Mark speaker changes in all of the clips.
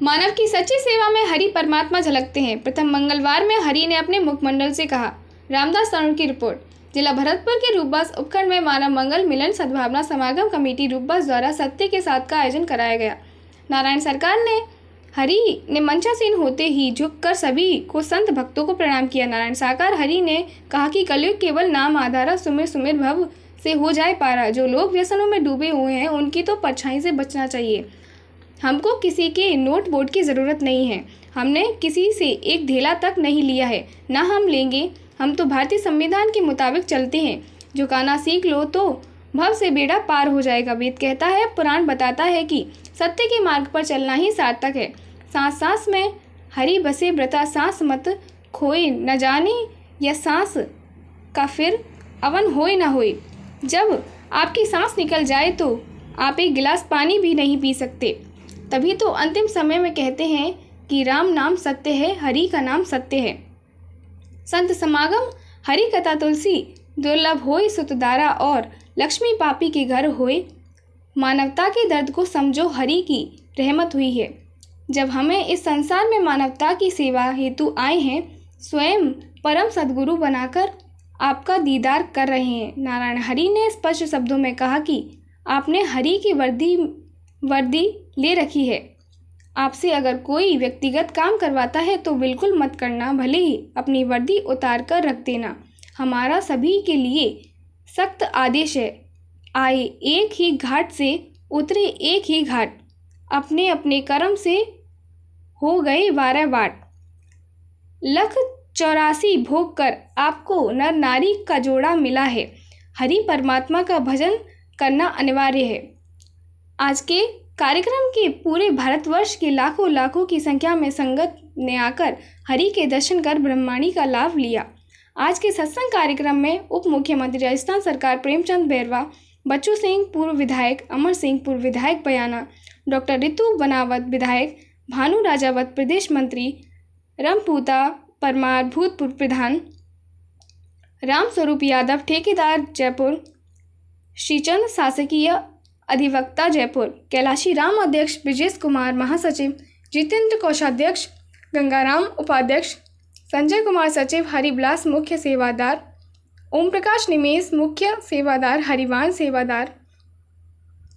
Speaker 1: मानव की सच्ची सेवा में हरि परमात्मा झलकते हैं। प्रथम मंगलवार में हरि ने अपने मुखमंडल से कहा। रामदास तरुण की रिपोर्ट। जिला भरतपुर के रूपबास उपखंड में मानव मंगल मिलन सद्भावना समागम कमेटी रूपबास द्वारा सत्य के साथ का आयोजन कराया गया। नारायण सरकार ने हरि ने मंचासीन होते ही झुककर सभी को संत भक्तों को प्रणाम किया। नारायण साकार हरि ने कहा कि कलयुग केवल नाम आधारा सुमिर सुमिर भव से हो जाए पारा। जो लोग व्यसनों में डूबे हुए हैं उनकी तो परछाई से बचना चाहिए। हमको किसी के नोट वोट की ज़रूरत नहीं है। हमने किसी से एक ढेला तक नहीं लिया है, ना हम लेंगे। हम तो भारतीय संविधान के मुताबिक चलते हैं। झुकाना सीख लो तो भव से बेड़ा पार हो जाएगा। वेद कहता है, पुराण बताता है कि सत्य के मार्ग पर चलना ही सार्थक है। सांस सांस में हरि बसे व्रता, सांस मत खोए न जाने यह सांस का फिर अवन होए न होए। जब आपकी सांस निकल जाए तो आप एक गिलास पानी भी नहीं पी सकते। तभी तो अंतिम समय में कहते हैं कि राम नाम सत्य है, हरि का नाम सत्य है। संत समागम हरि कथा तुलसी दुर्लभ होए सुतदारा और लक्ष्मी पापी के घर होए। मानवता के दर्द को समझो, हरि की रहमत हुई है। जब हमें इस संसार में मानवता की सेवा हेतु आए हैं, स्वयं परम सद्गुरु बनाकर आपका दीदार कर रहे हैं। नारायण हरि ने स्पष्ट शब्दों में कहा कि आपने हरि की वर्दी ले रखी है। आपसे अगर कोई व्यक्तिगत काम करवाता है तो बिल्कुल मत करना, भले ही अपनी वर्दी उतार कर रख देना। हमारा सभी के लिए सख्त आदेश है। आए एक ही घाट से उतरे एक ही घाट। अपने अपने कर्म से हो गए 12 बाट। लख 84 भोग कर आपको नर नारी का जोड़ा मिला है। हरि परमात्मा का भजन करना अनिवार्य है। आज के कार्यक्रम के पूरे भारतवर्ष के लाखों लाखों की संख्या में संगत ने आकर हरि के दर्शन कर ब्रह्मांडी का लाभ लिया। आज के सत्संग कार्यक्रम में उप मुख्यमंत्री राजस्थान सरकार प्रेमचंद बैरवा, बच्चू सिंह पूर्व विधायक, अमर सिंह पूर्व विधायक बयाना, डॉक्टर रितु बनावत विधायक, भानु राजावत प्रदेश मंत्री, रामपूता परमार भूतपूर्व प्रधान, राम स्वरूप यादव ठेकेदार जयपुर, श्रीचंद शासकीय अधिवक्ता जयपुर, कैलाशी राम अध्यक्ष, ब्रजेश कुमार महासचिव, जितेंद्र कोषाध्यक्ष, गंगाराम उपाध्यक्ष, संजय कुमार सचिव, हरिविलास मुख्य सेवादार, ओम प्रकाश निमेश मुख्य सेवादार, हरिवान सेवादार,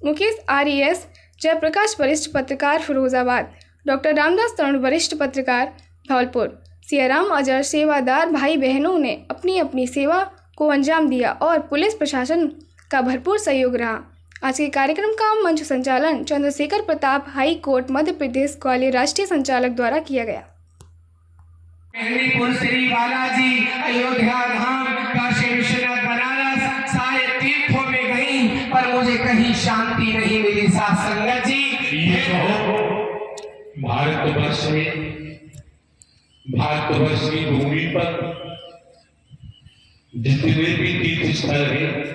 Speaker 1: मुकेश आरएस, जयप्रकाश वरिष्ठ पत्रकार फिरोजाबाद, डॉक्टर रामदास तरुण वरिष्ठ पत्रकार धौलपुर, सियाराम अजर सेवादार भाई बहनों ने अपनी अपनी सेवा को अंजाम दिया और पुलिस प्रशासन का भरपूर सहयोग रहा। आज के कार्यक्रम का मंच संचालन चंद्रशेखर प्रताप हाई कोर्ट मध्य प्रदेश ग्वालियर राष्ट्रीय संचालक द्वारा किया गया।
Speaker 2: मेहंदीपुर, श्री बालाजी, अयोध्या धाम, काशी विश्वनाथ, बनारस, सारे तीर्थों में गई पर मुझे कहीं शांति नहीं मिली। साथ संगत जी,
Speaker 3: ये कहो भारतवर्ष की भूमि पर जितने भी तीर्थ स्थल हैं,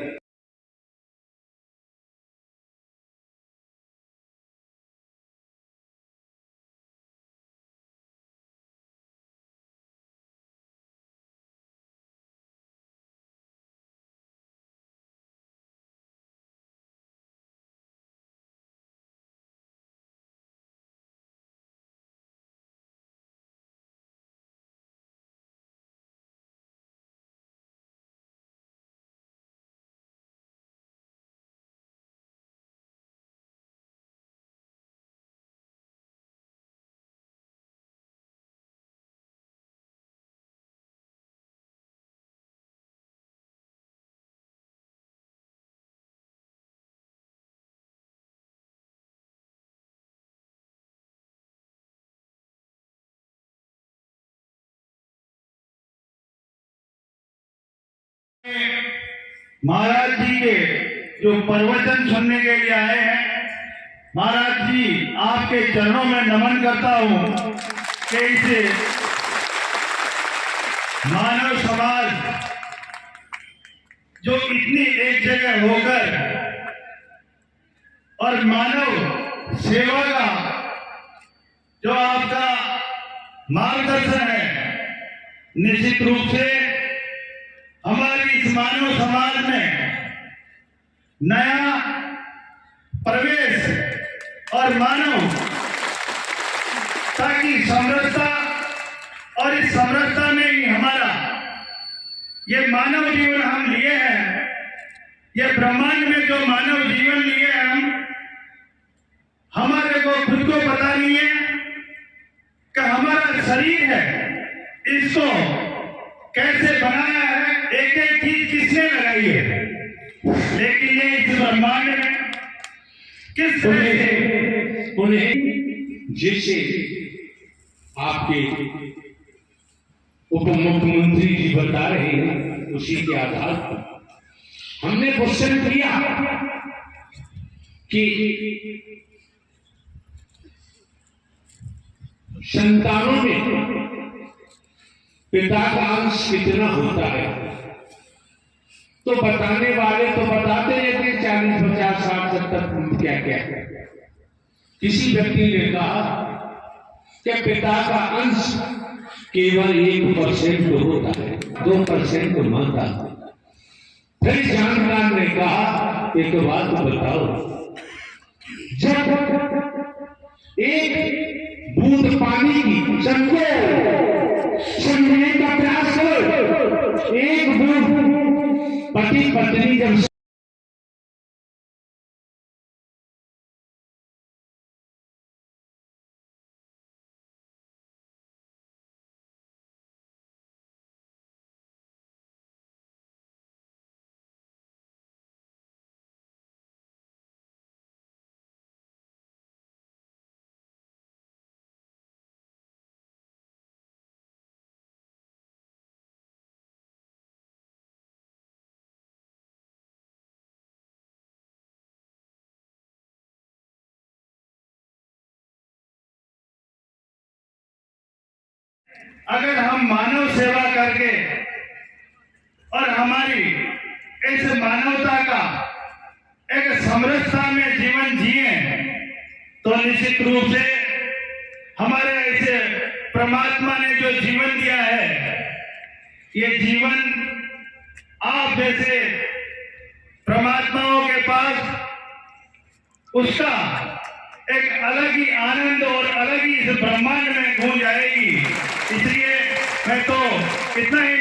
Speaker 4: महाराज जी के जो प्रवचन सुनने के लिए आए हैं, महाराज जी आपके चरणों में नमन करता हूं कि इसे मानव समाज जो इतनी एक जगह होकर और मानव सेवा का जो आपका मार्गदर्शन है, निश्चित रूप से हमारी इस मानव समाज में नया प्रवेश और मानव हमारी समरसता और इस समरसता में ही हमारा ये मानव जीवन हम लिए हैं, ये ब्रह्मांड में जो मानव जीवन लिए हैं हम, हमारे को खुद को पता नहीं है कि हमारा शरीर है, इसको कैसे बनाया है, एक एक चीज किसने लगाई है, लेकिन ये इस ब्रह्मांड में किस तरह से
Speaker 3: उन्हें जैसे आपके उप मुख्यमंत्री जी बता रहे हैं, उसी के आधार पर हमने क्वेश्चन किया कि संतानों में पिता का अंश कितना होता है, तो बताने वाले तो बताते रहते 40, 50, 60, 70 क्या क्या। किसी व्यक्ति ने कहा कि पिता का अंश केवल 1% होता है, 2% माता। फिर जानकार ने कहा एक बात बताओ, जब एक बूंद पानी की समझने का प्रयास करो, एक बूंद पति पत्नी जब
Speaker 4: अगर हम मानव सेवा करके और हमारी इस मानवता का एक समरसता में जीवन जिए तो निश्चित रूप से हमारे ऐसे परमात्मा ने जो जीवन दिया है, ये जीवन आप जैसे परमात्माओं के पास उसका एक अलग ही आनंद और अलग ही इस ब्रह्मांड में गूंज आएगी। इसलिए मैं तो इतना ही